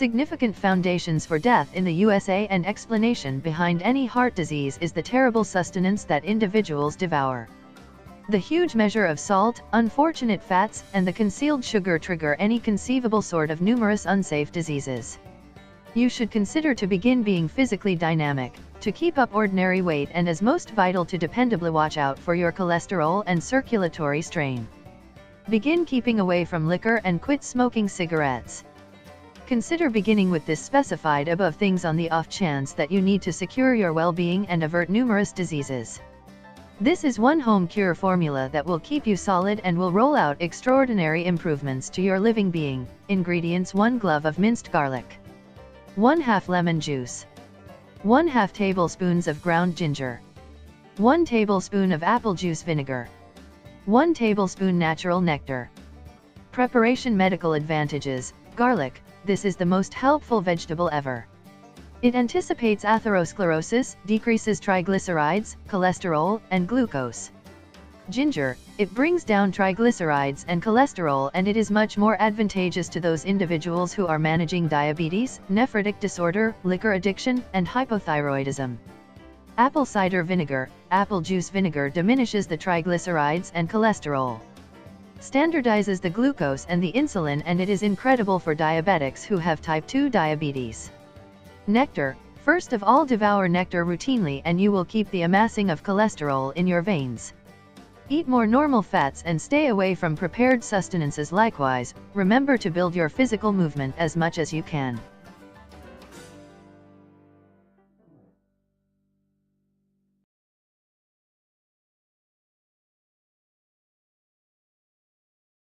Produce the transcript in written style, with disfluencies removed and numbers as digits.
significant foundations for death in the USA and explanation behind any heart disease is the terrible sustenance that individuals devour. The huge measure of salt, unfortunate fats, and the concealed sugar trigger any conceivable sort of numerous unsafe diseases. You should consider to begin being physically dynamic, to keep up ordinary weight, and as most vital to dependably watch out for your cholesterol and circulatory strain. Begin keeping away from liquor and quit smoking cigarettes. Consider beginning with this specified above things on the off chance that you need to secure your well-being and avert numerous diseases. This is one home cure formula that will keep you solid and will roll out extraordinary improvements to your living being. Ingredients: 1 glove of minced garlic, 1/2 lemon juice, 1/2 tablespoons of ground ginger, 1 tablespoon of apple juice vinegar, 1 tablespoon natural nectar. Preparation: medical advantages. Garlic. This is the most helpful vegetable ever. It anticipates atherosclerosis, decreases triglycerides, cholesterol, and glucose. Ginger. It brings down triglycerides and cholesterol, and it is much more advantageous to those individuals who are managing diabetes, nephritic disorder, liquor addiction, and hypothyroidism. Apple cider vinegar. Apple juice vinegar diminishes the triglycerides and cholesterol, standardizes the glucose and the insulin, and it is incredible for diabetics who have type 2 diabetes. Nectar. First of all, devour nectar routinely and you will keep the amassing of cholesterol in your veins. Eat more normal fats and stay away from prepared sustenances. Likewise, remember to build your physical movement as much as you can.